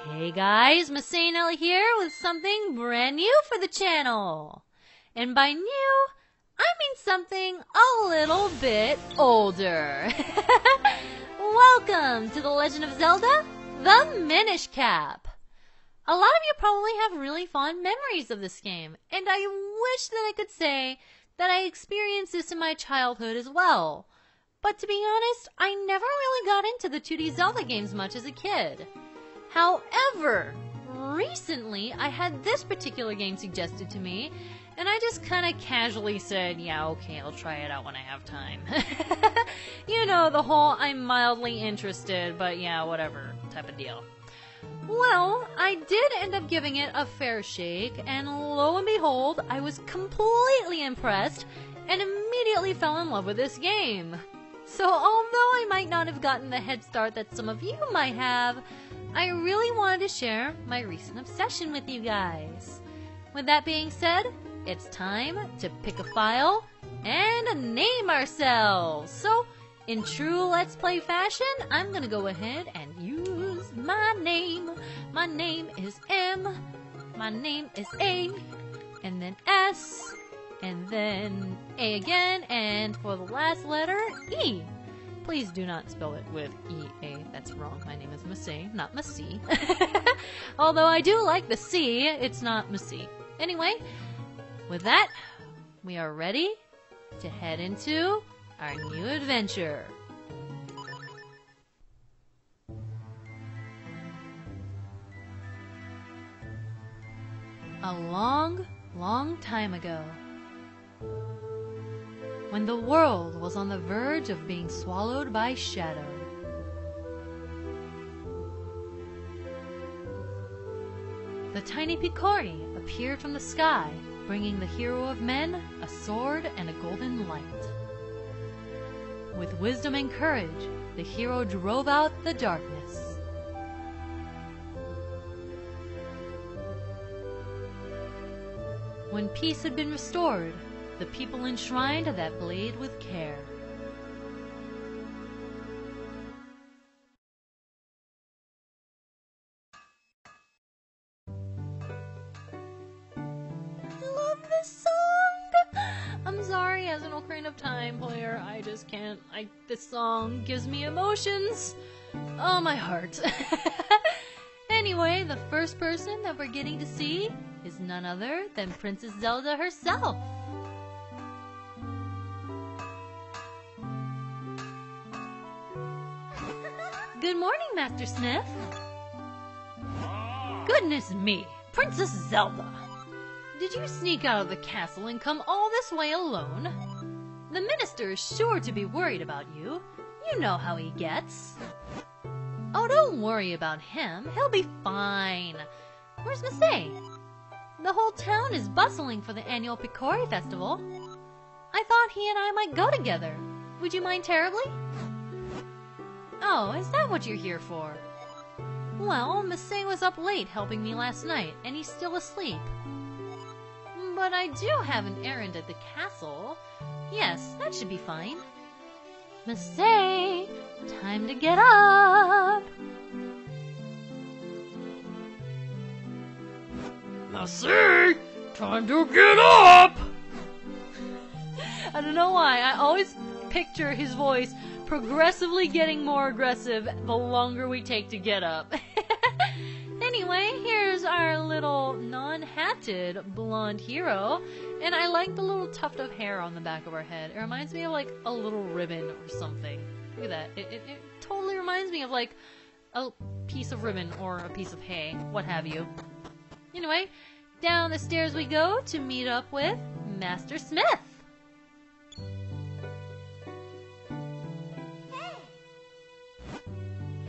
Hey guys, Masainella here with something brand new for the channel. And by new, I mean something a little bit older. Welcome to The Legend of Zelda, the Minish Cap. A lot of you probably have really fond memories of this game, and I wish that I could say that I experienced this in my childhood as well. But to be honest, I never really got into the 2D Zelda games much as a kid. However, recently I had this particular game suggested to me, and I just kind of casually said, yeah, okay, I'll try it out when I have time. You know, the whole I'm mildly interested, but yeah, whatever type of deal. Well, I did end up giving it a fair shake, and lo and behold, I was completely impressed and immediately fell in love with this game. So although I might not have gotten the head start that some of you might have, I really wanted to share my recent obsession with you guys. With that being said, it's time to pick a file and name ourselves. So, in true Let's Play fashion, I'm gonna go ahead and use my name. My name is M, my name is A, and then S, and then A again, and for the last letter, E. Please do not spell it with E-A. That's wrong. My name is Massey, not Massey. Although I do like the C, it's not Massey. Anyway, with that, we are ready to head into our new adventure. A long, long time ago, when the world was on the verge of being swallowed by shadow, the tiny Picori appeared from the sky, bringing the hero of men a sword and a golden light. With wisdom and courage, the hero drove out the darkness. When peace had been restored, the people enshrined that blade with care. I love this song! I'm sorry, as an Ocarina of Time player, I just can't. This song gives me emotions. Oh, my heart. Anyway, the first person that we're getting to see is none other than Princess Zelda herself. Good morning, Master Smith. Goodness me, Princess Zelda! Did you sneak out of the castle and come all this way alone? The minister is sure to be worried about you. You know how he gets. Oh, don't worry about him. He'll be fine. Where's Massey? The whole town is bustling for the annual Picori Festival. I thought he and I might go together. Would you mind terribly? Oh, is that what you're here for? Well, Massey was up late helping me last night, and he's still asleep. But I do have an errand at the castle. Yes, that should be fine. Massey, time to get up! Massey, time to get up! I don't know why, I always picture his voice progressively getting more aggressive the longer we take to get up. Anyway, here's our little non-hatted blonde hero, and I like the little tuft of hair on the back of her head. It reminds me of like a little ribbon or something. Look at that. It totally reminds me of like a piece of ribbon or a piece of hay, what have you. Anyway, down the stairs we go to meet up with Master Smith.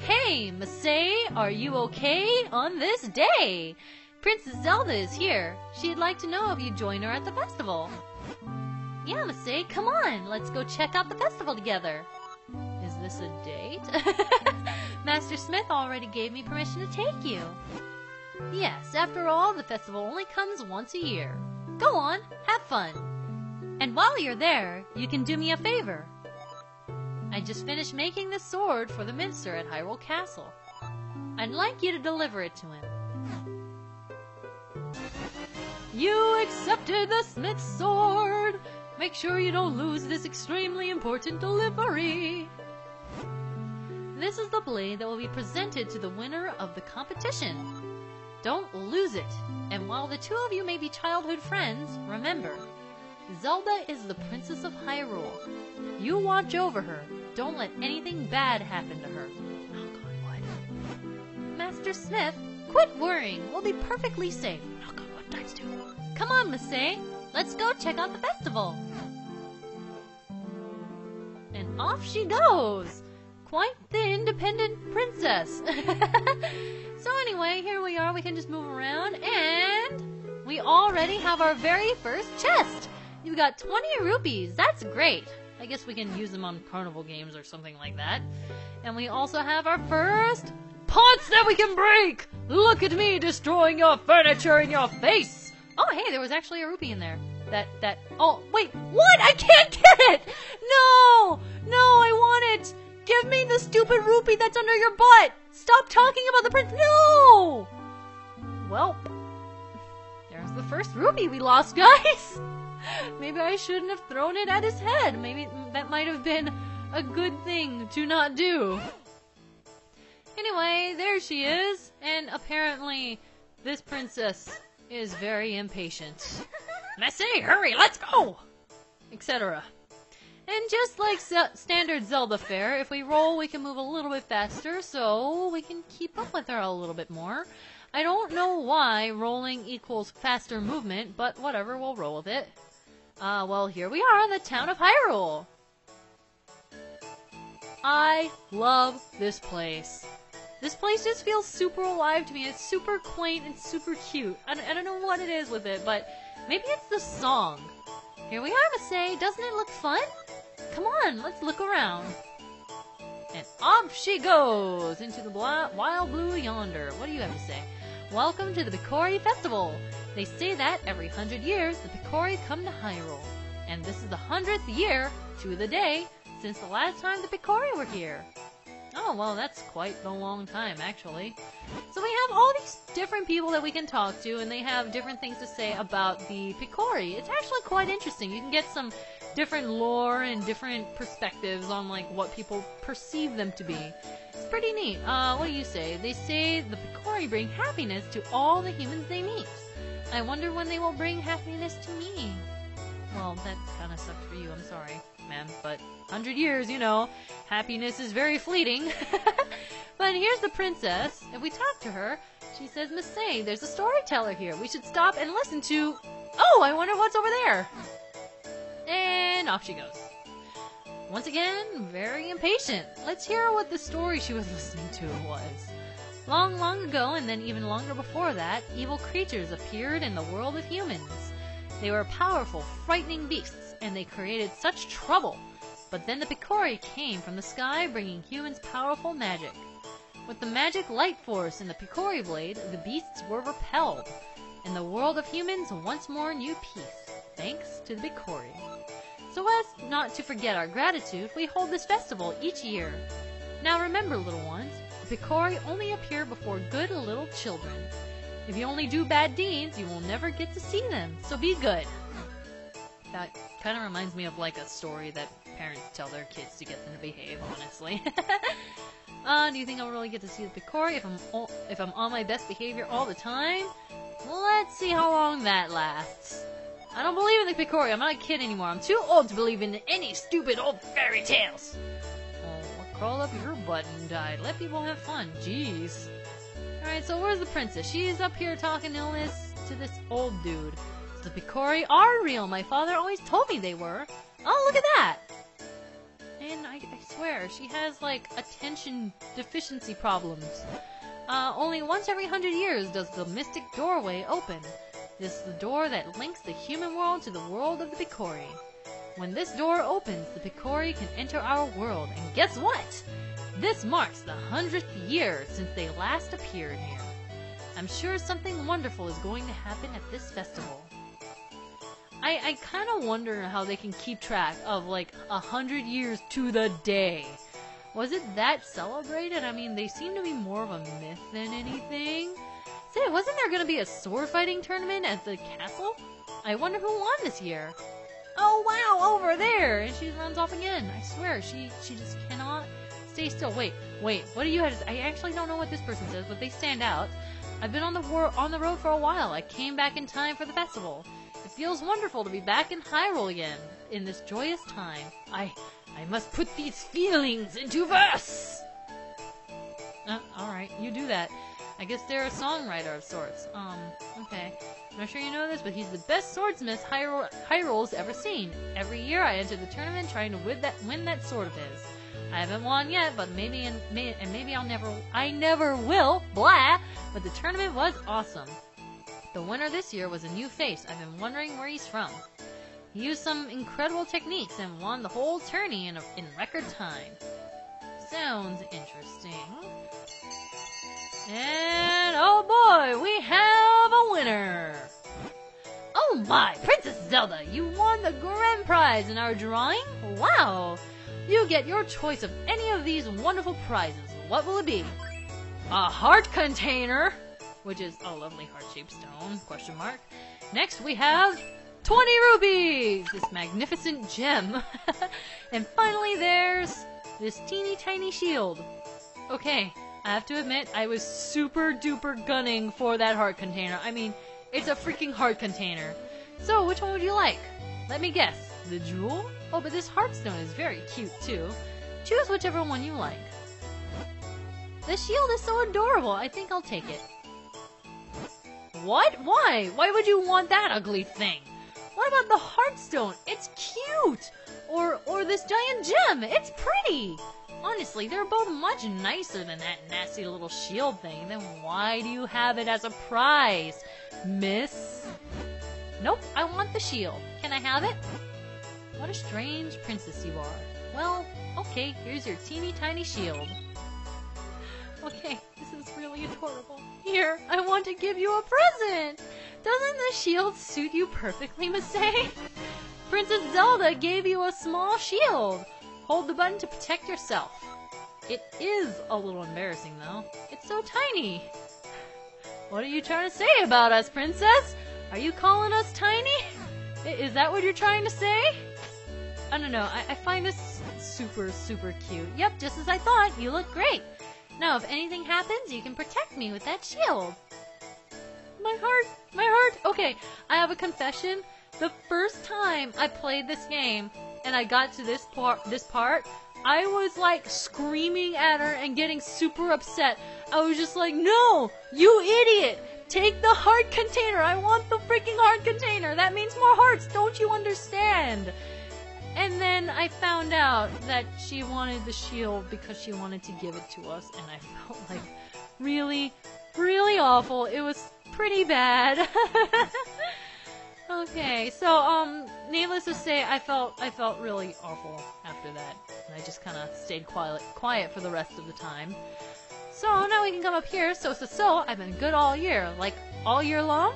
Hey, Massey, are you okay on this day? Princess Zelda is here. She'd like to know if you'd join her at the festival. Yeah, Massey, come on, let's go check out the festival together. Is this a date? Master Smith already gave me permission to take you. Yes, after all, the festival only comes once a year. Go on, have fun. And while you're there, you can do me a favor. I just finished making the sword for the minster at Hyrule Castle. I'd like you to deliver it to him. You accepted the smith's sword! Make sure you don't lose this extremely important delivery! This is the blade that will be presented to the winner of the competition. Don't lose it. And while the two of you may be childhood friends, remember, Zelda is the Princess of Hyrule. You watch over her. Don't let anything bad happen to her. Knock on wood. Master Smith, quit worrying. We'll be perfectly safe. Knock on wood times 2. Come on, Miss Say. Let's go check out the festival. And off she goes. Quite the independent princess. So anyway, here we are. We can just move around, and we already have our very first chest. You've got 20 rupees. That's great. I guess we can use them on carnival games or something like that. And we also have our first pots that we can break. Look at me destroying your furniture in your face. Oh, hey, there was actually a rupee in there. Oh, wait, what? I can't get it. No, I want it. Give me the stupid rupee that's under your butt! Stop talking about the prince. No! Well, there's the first rupee we lost, guys. Maybe I shouldn't have thrown it at his head. Maybe that might have been a good thing to not do. Anyway, there she is. And apparently, this princess is very impatient. Messy, hurry, let's go! Etc. And just like standard Zelda fare, if we roll, we can move a little bit faster, so we can keep up with her a little bit more. I don't know why rolling equals faster movement, but whatever, we'll roll with it. Well, here we are in the town of Hyrule. I love this place. This place just feels super alive to me. It's super quaint and super cute. I don't know what it is with it, but maybe it's the song. Here we are, Say. Doesn't it look fun? Come on, let's look around. And off she goes into the wild blue yonder. What do you have to say? Welcome to the Picori Festival. They say that every 100 years the Picori come to Hyrule. And this is the 100th year, to the day, since the last time the Picori were here. Oh, well, that's quite a long time, actually. So we have all these different people that we can talk to, and they have different things to say about the Picori. It's actually quite interesting. You can get some different lore and different perspectives on, like, what people perceive them to be. It's pretty neat. What do you say? They say the Picori bring happiness to all the humans they meet. I wonder when they will bring happiness to me. Well, that kind of sucks for you. I'm sorry, ma'am, but 100 years, you know, happiness is very fleeting. But here's the princess. If we talk to her, she says, Miss Say, there's a storyteller here. We should stop and listen to... Oh, I wonder what's over there. And off she goes. Once again, very impatient. Let's hear what the story she was listening to was. Long, long ago, and then even longer before that, evil creatures appeared in the world of humans. They were powerful, frightening beasts, and they created such trouble. But then the Picori came from the sky, bringing humans powerful magic. With the magic light force in the Picori blade, the beasts were repelled, and the world of humans once more knew peace, thanks to the Picori. So as not to forget our gratitude, we hold this festival each year. Now remember, little ones, the Picori only appear before good little children. If you only do bad deeds, you will never get to see them, so be good. That kind of reminds me of like a story that parents tell their kids to get them to behave, honestly. Do you think I'll really get to see the Picori if I'm on my best behavior all the time? Let's see how long that lasts. I don't believe in the Picori. I'm not a kid anymore. I'm too old to believe in any stupid old fairy tales. Oh, crawl up your butt and died. Let people have fun. Jeez. Alright, so where's the princess? She's up here talking to this old dude. The Picori are real. My father always told me they were. Oh, look at that. And I swear, she has, like, attention deficiency problems. Only once every 100 years does the mystic doorway open. This is the door that links the human world to the world of the Picori. When this door opens, the Picori can enter our world. And guess what? This marks the 100th year since they last appeared here. I'm sure something wonderful is going to happen at this festival. I kind of wonder how they can keep track of, like, 100 years to the day. Was it that celebrated? I mean, they seem to be more of a myth than anything. Say, wasn't there gonna be a sword fighting tournament at the castle? I wonder who won this year. Oh wow, over there! And she runs off again. I swear, she just cannot stay still. Wait, what do you have? I actually don't know what this person says, but they stand out. I've been on the road for a while. I came back in time for the festival. It feels wonderful to be back in Hyrule again, in this joyous time. I must put these feelings into verse! Alright, you do that. I guess they're a songwriter of sorts. Okay. I'm not sure you know this, but he's the best swordsmith Hyrule's ever seen. Every year I enter the tournament trying to win that sword of his. I haven't won yet, but maybe I never will, blah! But the tournament was awesome. The winner this year was a new face. I've been wondering where he's from. He used some incredible techniques and won the whole tourney in record time. Sounds interesting. And oh boy, we have a winner! Oh my, Princess Zelda, you won the grand prize in our drawing? Wow! You get your choice of any of these wonderful prizes. What will it be? A heart container, which is a lovely heart-shaped stone, question mark. Next we have 20 rupees, this magnificent gem. And finally there's this teeny tiny shield. Okay, I have to admit, I was super duper gunning for that heart container. I mean, it's a freaking heart container. So, which one would you like? Let me guess. The jewel? Oh, but this heartstone is very cute too. Choose whichever one you like. The shield is so adorable, I think I'll take it. What? Why? Why would you want that ugly thing? What about the heartstone? It's cute! Or this giant gem, it's pretty! Honestly, they're both much nicer than that nasty little shield thing. Then why do you have it as a prize, miss? Nope, I want the shield. Can I have it? What a strange princess you are. Well, okay, here's your teeny tiny shield. Okay, this is really adorable. Here, I want to give you a present! Doesn't the shield suit you perfectly, Miss A? Princess Zelda gave you a small shield. Hold the button to protect yourself. It is a little embarrassing, though. It's so tiny. What are you trying to say about us, Princess? Are you calling us tiny? Is that what you're trying to say? I don't know. I find this super, super cute. Yep, just as I thought. You look great. Now, if anything happens, you can protect me with that shield. My heart. Okay, I have a confession. The first time I played this game, and I got to this part, I was like screaming at her and getting super upset. I was just like, no, you idiot! Take the heart container! I want the freaking heart container! That means more hearts! Don't you understand? And then I found out that she wanted the shield because she wanted to give it to us, and I felt like really, really awful. It was pretty bad. Okay, so, needless to say, I felt really awful after that. And I just kind of stayed quiet for the rest of the time. So, now we can come up here. So, I've been good all year. Like, all year long?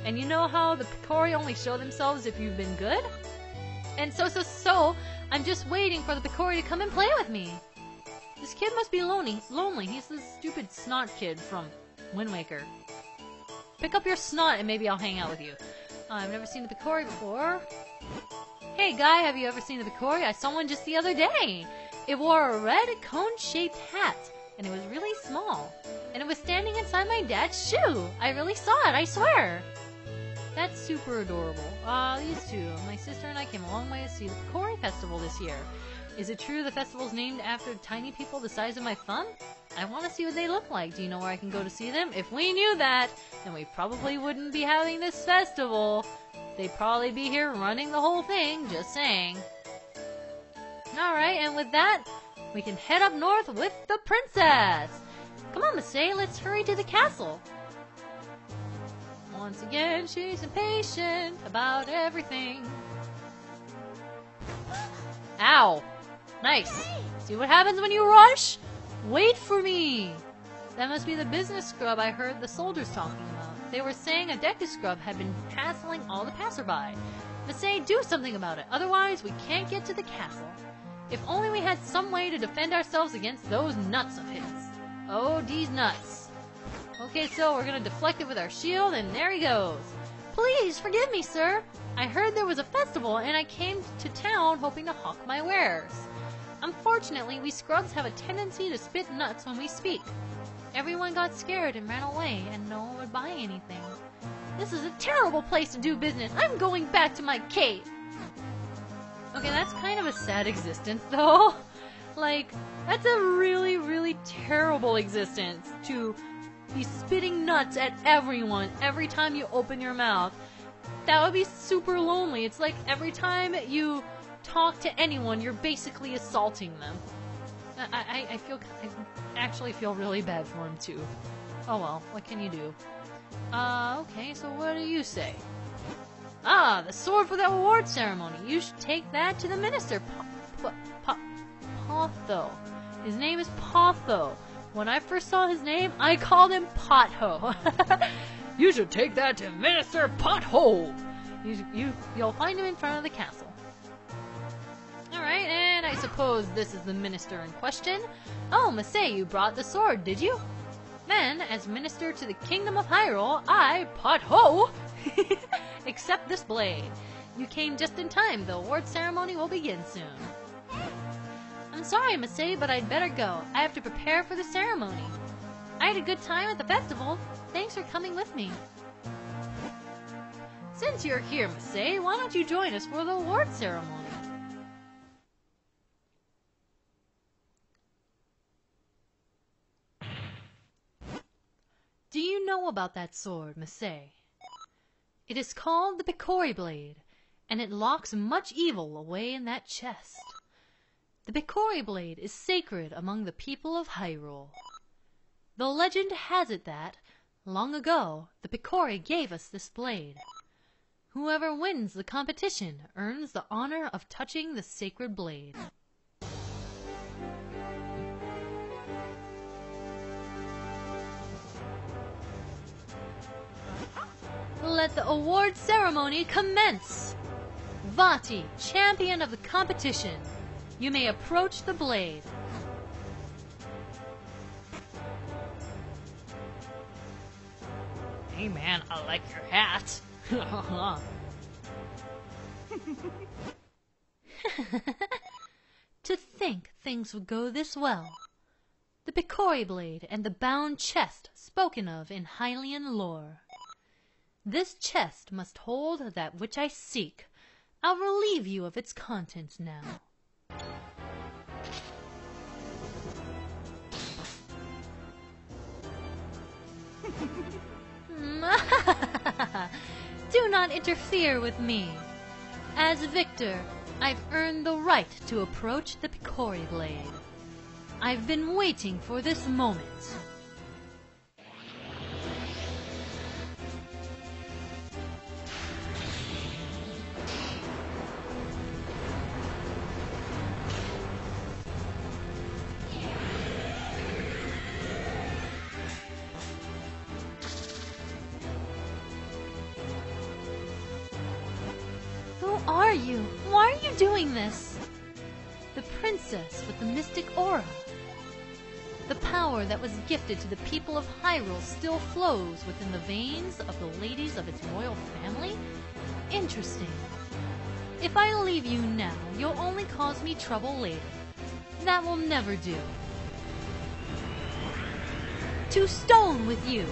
And you know how the Picori only show themselves if you've been good? And so, I'm just waiting for the Picori to come and play with me. This kid must be lonely. He's this stupid snot kid from Wind Waker. Pick up your snot and maybe I'll hang out with you. I've never seen the Picori before. Hey guy, have you ever seen the Picori? I saw one just the other day. It wore a red cone-shaped hat, and it was really small. And it was standing inside my dad's shoe. I really saw it, I swear. That's super adorable. These two, my sister and I came a long way to see the Picori Festival this year. Is it true the festival's named after tiny people the size of my thumb? I want to see what they look like. Do you know where I can go to see them? If we knew that, then we probably wouldn't be having this festival. They'd probably be here running the whole thing, just saying. Alright, and with that, we can head up north with the princess! Come on, Miss A, let's hurry to the castle. Once again, she's impatient about everything. Ow! Nice! See what happens when you rush? Wait for me! That must be the business scrub I heard the soldiers talking about. They were saying a Deku scrub had been hassling all the passerby. Miss A, do something about it, otherwise we can't get to the castle. If only we had some way to defend ourselves against those nuts of his. Oh, these nuts. Okay, so we're gonna deflect it with our shield, and there he goes. Please, forgive me, sir. I heard there was a festival, and I came to town hoping to hawk my wares. Unfortunately, we scrubs have a tendency to spit nuts when we speak. Everyone got scared and ran away, and no one would buy anything. This is a terrible place to do business. I'm going back to my cave. Okay, that's kind of a sad existence, though. Like, that's a really, really terrible existence, to be spitting nuts at everyone every time you open your mouth. That would be super lonely. It's like every time you talk to anyone, you're basically assaulting them. I actually feel really bad for him, too. Oh well, what can you do? Okay, so what do you say? Ah, the sword for the award ceremony. You should take that to the minister, Potho. His name is Potho. When I first saw his name, I called him Potho. You should take that to Minister Potho. You'll find him in front of the castle. Alright, and I suppose this is the minister in question. Oh, Masay, you brought the sword, did you? Then, as minister to the kingdom of Hyrule, I, Potho, accept this blade. You came just in time. The award ceremony will begin soon. I'm sorry, Masay, but I'd better go. I have to prepare for the ceremony. I had a good time at the festival. Thanks for coming with me. Since you're here, Masay, why don't you join us for the award ceremony? Do you know about that sword, Masay? It is called the Picori Blade, and it locks much evil away in that chest. The Picori Blade is sacred among the people of Hyrule. The legend has it that, long ago, the Picori gave us this blade. Whoever wins the competition earns the honor of touching the sacred blade. Let the award ceremony commence! Vati, champion of the competition, you may approach the blade. Hey man, I like your hat. To think things would go this well. The Picori Blade and the bound chest spoken of in Hylian lore. This chest must hold that which I seek. I'll relieve you of its contents now. Do not interfere with me. As victor, I've earned the right to approach the Picori Blade. I've been waiting for this moment. Who are you? Why are you doing this? The princess with the mystic aura. The power that was gifted to the people of Hyrule still flows within the veins of the ladies of its royal family? Interesting. If I leave you now, you'll only cause me trouble later. That will never do. To stone with you!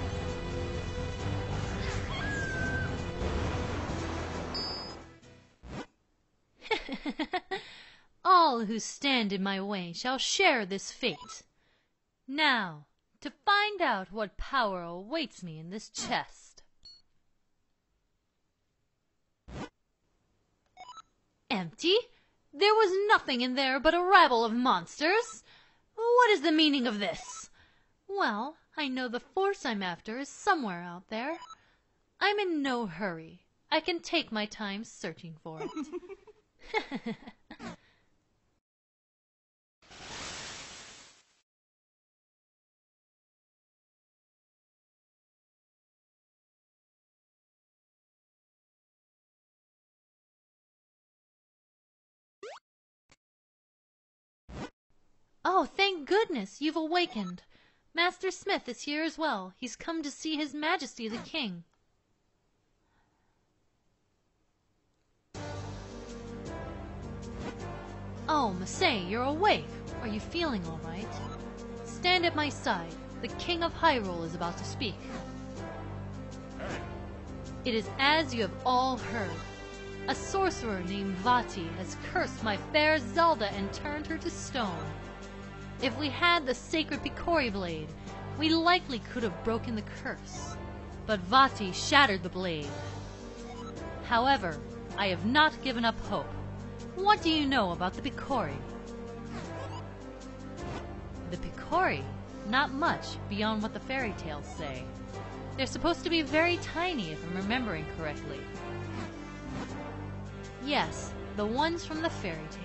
All who stand in my way shall share this fate. Now, to find out what power awaits me in this chest. Empty? There was nothing in there but a rabble of monsters. What is the meaning of this? Well, I know the force I'm after is somewhere out there. I'm in no hurry. I can take my time searching for it. Oh, thank goodness, you've awakened. Master Smith is here as well. He's come to see His Majesty the King. Oh, Masay, you're awake. Are you feeling all right? Stand at my side. The King of Hyrule is about to speak. It is as you have all heard. A sorcerer named Vati has cursed my fair Zelda and turned her to stone. If we had the sacred Picori blade, we likely could have broken the curse. But Vati shattered the blade. However, I have not given up hope. What do you know about the Picori? The Picori? Not much beyond what the fairy tales say. They're supposed to be very tiny if I'm remembering correctly. Yes, the ones from the fairy tales.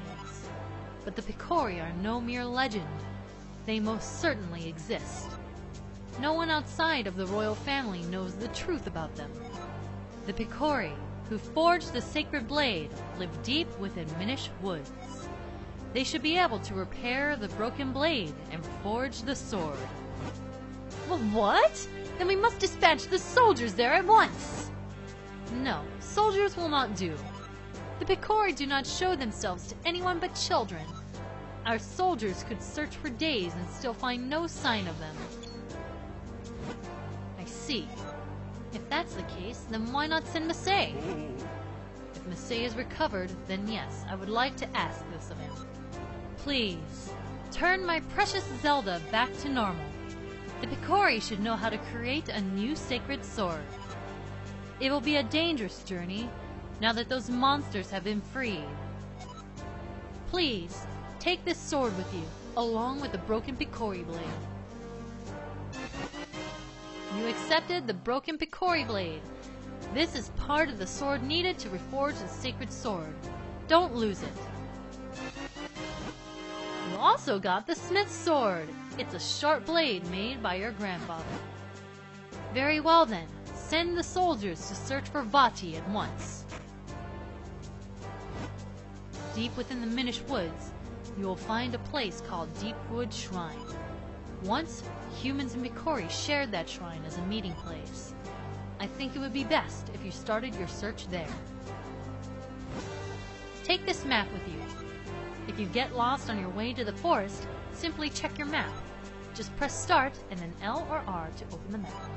But the Picori are no mere legend. They most certainly exist. No one outside of the royal family knows the truth about them. The Picori, who forged the sacred blade, live deep within Minish woods. They should be able to repair the broken blade and forge the sword. Well, what? Then we must dispatch the soldiers there at once! No, soldiers will not do. The Picori do not show themselves to anyone but children. Our soldiers could search for days and still find no sign of them. I see. If that's the case, then why not send Masay? If Masay is recovered, then yes, I would like to ask this of him. Please, turn my precious Zelda back to normal. The Picori should know how to create a new sacred sword. It will be a dangerous journey, now that those monsters have been freed. Please, take this sword with you, along with the broken Picori blade. You accepted the broken Picori blade. This is part of the sword needed to reforge the sacred sword. Don't lose it. You also got the smith's sword. It's a sharp blade made by your grandfather. Very well then, send the soldiers to search for Vati at once. Deep within the Minish woods, you will find a place called Deepwood Shrine. Once, humans and Picori shared that shrine as a meeting place. I think it would be best if you started your search there. Take this map with you. If you get lost on your way to the forest, simply check your map. Just press start and then L or R to open the map.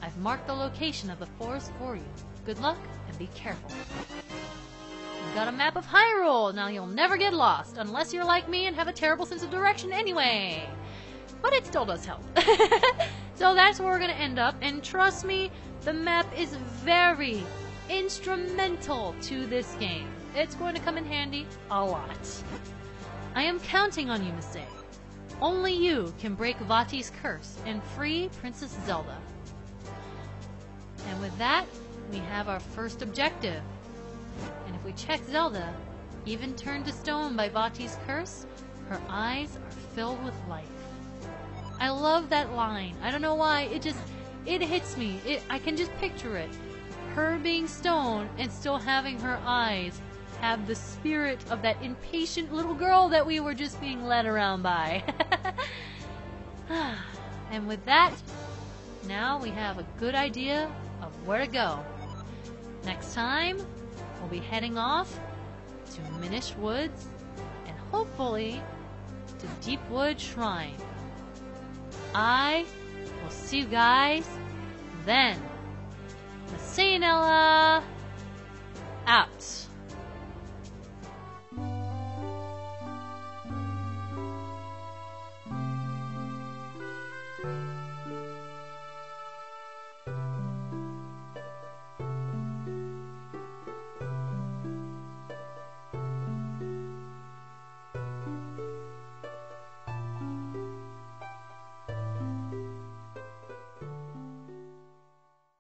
I've marked the location of the forest for you. Good luck and be careful. You've got a map of Hyrule! Now you'll never get lost, unless you're like me and have a terrible sense of direction anyway! But it still does help. So that's where we're going to end up, and trust me, the map is very instrumental to this game. It's going to come in handy a lot. I am counting on you, Masay. Only you can break Vati's curse and free Princess Zelda. And with that, we have our first objective. And if we check Zelda, even turned to stone by Vati's curse, her eyes are filled with life. I love that line. I don't know why, it hits me. I can just picture it. Her being stone and still having her eyes have the spirit of that impatient little girl that we were just being led around by. And with that, now we have a good idea of where to go. Next time, we'll be heading off to Minish Woods and hopefully to Deepwood Shrine. I will see you guys then. Sayonara out.